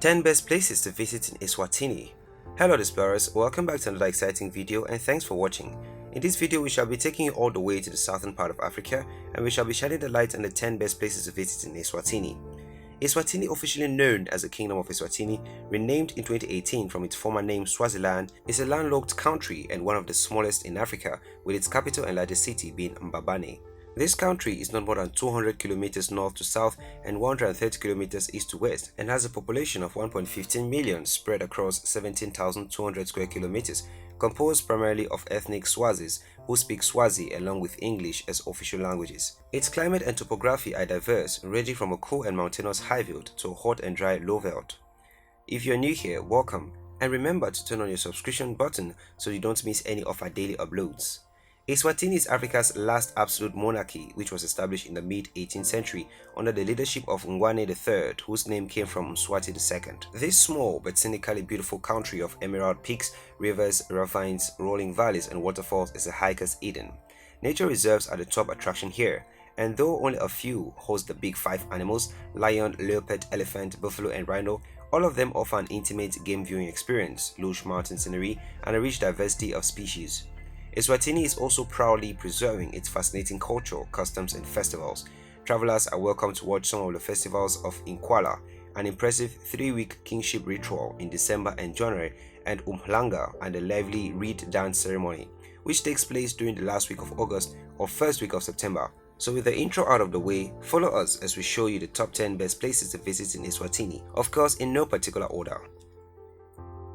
10 best places to visit in Eswatini. Hello explorers, welcome back to another exciting video and thanks for watching. In this video we shall be taking you all the way to the southern part of Africa and we shall be shedding the light on the 10 best places to visit in Eswatini. Eswatini, officially known as the Kingdom of Eswatini, renamed in 2018 from its former name Swaziland, is a landlocked country and one of the smallest in Africa, with its capital and largest city being MBABANE. This country is not more than 200 kilometers north to south and 130 kilometers east to west and has a population of 1.15 million spread across 17,200 square kilometers, composed primarily of ethnic Swazis who speak Swazi along with English as official languages. Its climate and topography are diverse, ranging from a cool and mountainous highveld to a hot and dry lowveld. If you're new here, welcome, and remember to turn on your subscription button so you don't miss any of our daily uploads. Eswatini is Africa's last absolute monarchy, which was established in the mid-18th century under the leadership of MLIWANE III, whose name came from Mswati II. This small but scenically beautiful country of emerald peaks, rivers, ravines, rolling valleys and waterfalls is a hiker's Eden. Nature reserves are the top attraction here, and though only a few host the big five animals, lion, leopard, elephant, buffalo and rhino, all of them offer an intimate game viewing experience, lush mountain scenery and a rich diversity of species. Eswatini is also proudly preserving its fascinating culture, customs and festivals. Travelers are welcome to watch some of the festivals of Inkwala, an impressive 3-week kingship ritual in December and January, and Umhlanga and a lively reed dance ceremony, which takes place during the last week of August or first week of September. So with the intro out of the way, follow us as we show you the top 10 best places to visit in Eswatini, of course in no particular order.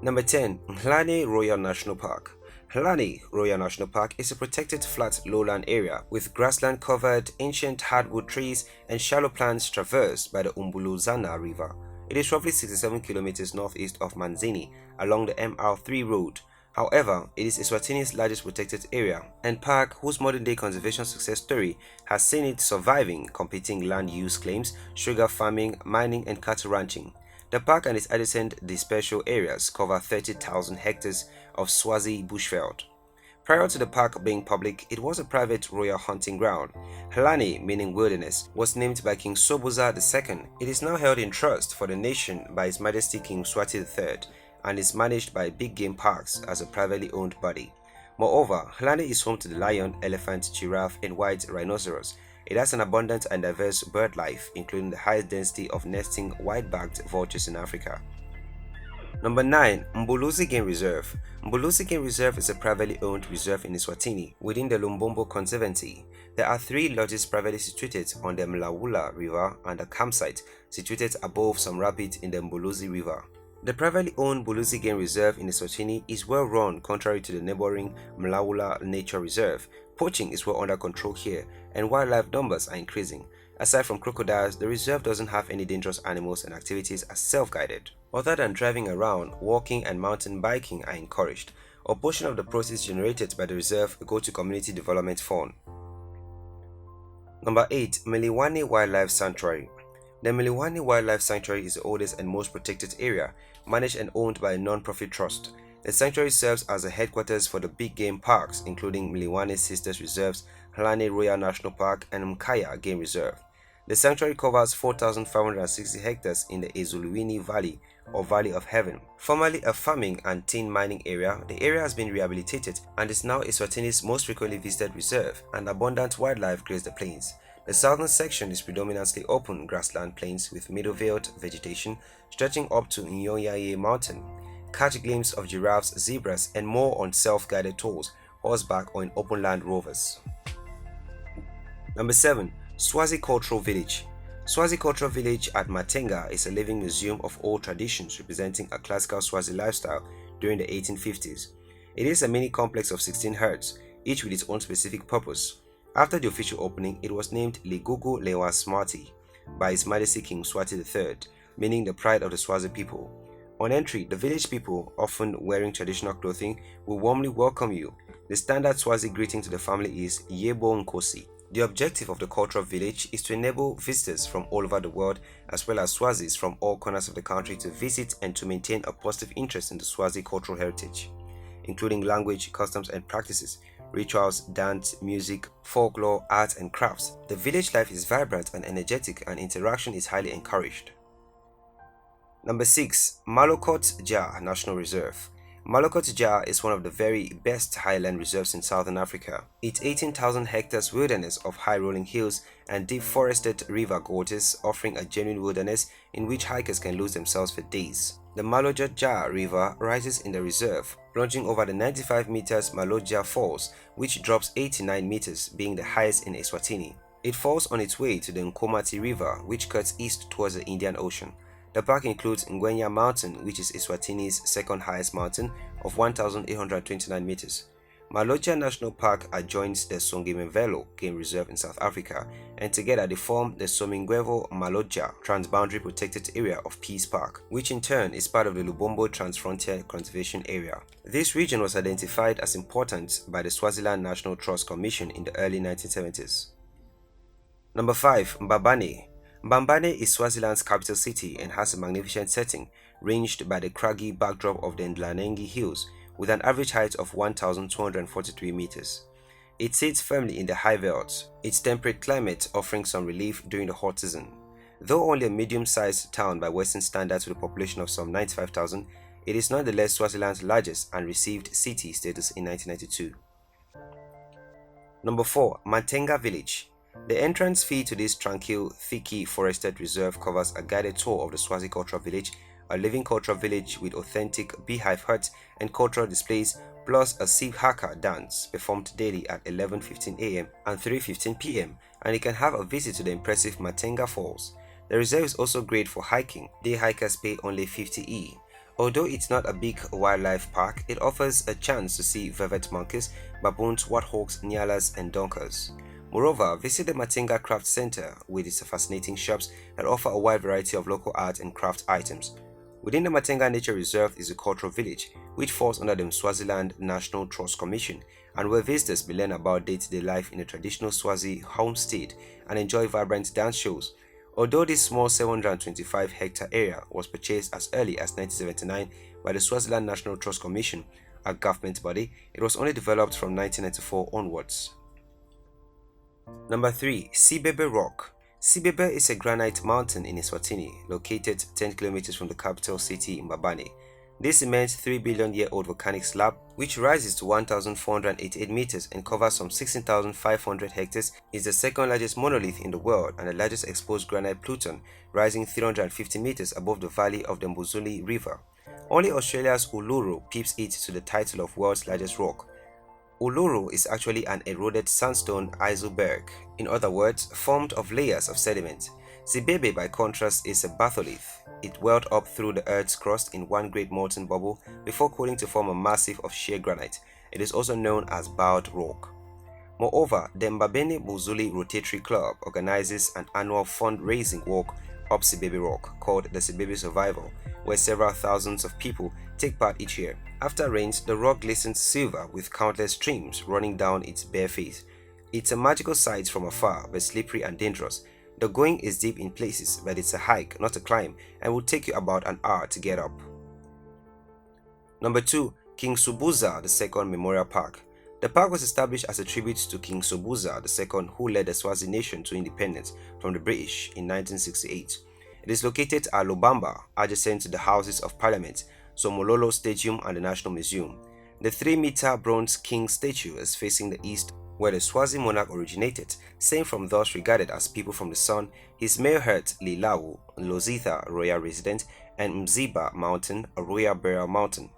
Number 10. Hlane Royal National Park. Hlane Royal National Park is a protected flat lowland area with grassland covered ancient hardwood trees and shallow plants traversed by the Umbuluzana River. It is roughly 67 kilometers northeast of Manzini along the MR3 road. However, it is Eswatini's largest protected area and park whose modern-day conservation success story has seen it surviving competing land use claims, sugar farming, mining and cattle ranching. The park and its adjacent dispersal areas cover 30,000 hectares of Swazi bushveld. Prior to the park being public, it was a private royal hunting ground. Hlane, meaning wilderness, was named by King Sobhuza II. It is now held in trust for the nation by His Majesty King Mswati III and is managed by Big Game Parks as a privately owned body. Moreover, Hlane is home to the lion, elephant, giraffe and white rhinoceros. It has an abundant and diverse bird life, including the highest density of nesting white-backed vultures in Africa. Number 9. MBULUZI Game Reserve. MBULUZI Game Reserve is a privately owned reserve in Eswatini within the Lumbombo Conservancy. There are 3 lodges privately situated on the Royal River and a campsite situated above some rapids in the MBULUZI River. The privately owned MBULUZI Game Reserve in Eswatini is well run contrary to the neighboring Royal Nature Reserve. Poaching is well under control here and wildlife numbers are increasing. Aside from crocodiles, the reserve doesn't have any dangerous animals and activities are self-guided. Other than driving around, walking and mountain biking are encouraged. A portion of the proceeds generated by the reserve go to community development fund. Number 8. MLIWANE Wildlife Sanctuary. The MLIWANE Wildlife Sanctuary is the oldest and most protected area, managed and owned by a non-profit trust. The sanctuary serves as the headquarters for the big game parks, including MLIWANE's sisters reserves, Hlane Royal National Park and Mkaya Game Reserve. The sanctuary covers 4,560 hectares in the Eswatini Valley or Valley of Heaven. Formerly a farming and tin mining area, the area has been rehabilitated and is now Eswatini's most frequently visited reserve, and abundant wildlife graze the plains. The southern section is predominantly open grassland plains with middle-veld vegetation stretching up to Nyonyaye Mountain. Catch glimpses of giraffes, zebras and more on self-guided tours, horseback or in open land rovers. Number 7. Swazi Cultural Village. Swazi Cultural Village at Mantenga is a living museum of old traditions representing a classical Swazi lifestyle during the 1850s. It is a mini complex of 16 huts, each with its own specific purpose. After the official opening, it was named Ligugu Lewa Smati by His Majesty King Mswati III, meaning the pride of the Swazi people. On entry, the village people, often wearing traditional clothing, will warmly welcome you. The standard Swazi greeting to the family is Yebo Nkosi. The objective of the cultural village is to enable visitors from all over the world as well as Swazis from all corners of the country to visit and to maintain a positive interest in the Swazi cultural heritage, including language, customs and practices, rituals, dance, music, folklore, art and crafts. The village life is vibrant and energetic and interaction is highly encouraged. Number 6. MLIWANE National Reserve. MLIWANE is one of the very best highland reserves in southern Africa. Its 18,000 hectares wilderness of high-rolling hills and deep forested river gorges offering a genuine wilderness in which hikers can lose themselves for days. The MLIWANE River rises in the reserve, plunging over the 95 meters MLIWANE Falls, which drops 89 meters, being the highest in Eswatini. It falls on its way to the Nkomati River, which cuts east towards the Indian Ocean. The park includes Ngwenya Mountain, which is Eswatini's second highest mountain of 1,829 meters. MALOLOTJA National Park adjoins the Songimevelo Game Reserve in South Africa, and together they form the Somingwevo-MALOLOTJA Transboundary Protected Area of Peace Park, which in turn is part of the Lubombo Transfrontier Conservation Area. This region was identified as important by the Swaziland National Trust Commission in the early 1970s. Number 5. MBABANE. MBABANE is Swaziland's capital city and has a magnificent setting, ranged by the craggy backdrop of the Ndlanengi Hills, with an average height of 1,243 meters. It sits firmly in the high veld, its temperate climate offering some relief during the hot season. Though only a medium-sized town by Western standards with a population of some 95,000, it is nonetheless Swaziland's largest and received city status in 1992. Number 4. MANTENGA Village. The entrance fee to this tranquil, thickly forested reserve covers a guided tour of the Swazi cultural village, a living cultural village with authentic beehive huts and cultural displays, plus a Sibhaka dance performed daily at 11:15 am and 3:15 pm, and you can have a visit to the impressive Mantenga Falls. The reserve is also great for hiking. Day hikers pay only 50E. Although it's not a big wildlife park, it offers a chance to see vervet monkeys, baboons, warthogs, nyalas, and donkeys. Moreover, visit the Mantenga Craft Center with its fascinating shops that offer a wide variety of local art and craft items. Within the Mantenga Nature Reserve is a cultural village, which falls under the Swaziland National Trust Commission, and where visitors may learn about day-to-day life in a traditional Swazi homestead and enjoy vibrant dance shows. Although this small 725-hectare area was purchased as early as 1979 by the Swaziland National Trust Commission, a government body, it was only developed from 1994 onwards. Number 3. SIBEBE Rock. SIBEBE is a granite mountain in Eswatini, located 10 kilometers from the capital city MBABANE. This immense 3-billion-year-old volcanic slab, which rises to 1,488 meters and covers some 16,500 hectares, is the second largest monolith in the world and the largest exposed granite pluton, rising 350 meters above the valley of the Umbuluzana River. Only Australia's Uluru peeps it to the title of world's largest rock. Uluru is actually an eroded sandstone isoberg, in other words, formed of layers of sediment. SIBEBE, by contrast, is a batholith. It welled up through the Earth's crust in one great molten bubble before cooling to form a massif of sheer granite. It is also known as bowed rock. Moreover, the MBABANE Buzuli Rotatory Club organizes an annual fundraising walk up SIBEBE Rock called the SIBEBE Survival, where several thousands of people take part each year. After rains, the rock glistens silver with countless streams running down its bare face. It's a magical sight from afar, but slippery and dangerous. The going is deep in places, but it's a hike, not a climb, and will take you about an hour to get up. Number 2. King Sobhuza II Memorial Park. The park was established as a tribute to King Sobhuza II, who led the Swazi nation to independence from the British in 1968. It is located at Lubamba, adjacent to the Houses of Parliament, Somololo Stadium and the National Museum. The 3-meter bronze king statue is facing the east, where the Swazi monarch originated, same from those regarded as people from the sun, his Mayorhut Lilawu, Lozitha, royal resident, and Mziba Mountain, a royal burial mountain.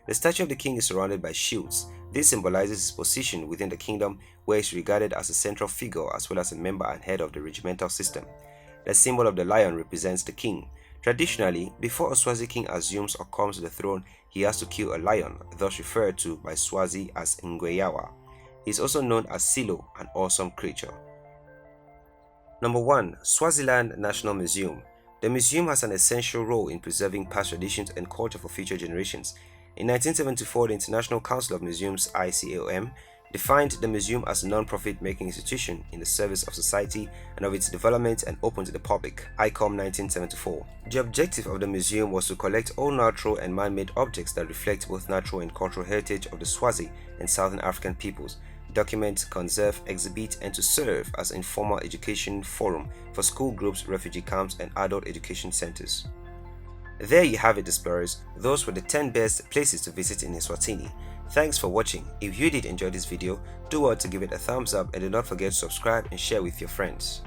The statue of the king is surrounded by shields. This symbolizes his position within the kingdom, where he is regarded as a central figure as well as a member and head of the regimental system. The symbol of the lion represents the king. Traditionally, before a Swazi king assumes or comes to the throne, he has to kill a lion, thus referred to by Swazi as Ngweyawa. He is also known as Silo, an awesome creature. Number 1. Swaziland National Museum. The museum has an essential role in preserving past traditions and culture for future generations. In 1974, the International Council of Museums (ICAOM) defined the museum as a non-profit making institution in the service of society and of its development and open to the public, ICOM 1974. The objective of the museum was to collect all natural and man-made objects that reflect both natural and cultural heritage of the Swazi and Southern African peoples, document, conserve, exhibit, and to serve as an informal education forum for school groups, refugee camps, and adult education centers. There you have it, explorers. Those were the 10 best places to visit in Eswatini. Thanks for watching. If you did enjoy this video, do well to give it a thumbs up and do not forget to subscribe and share with your friends.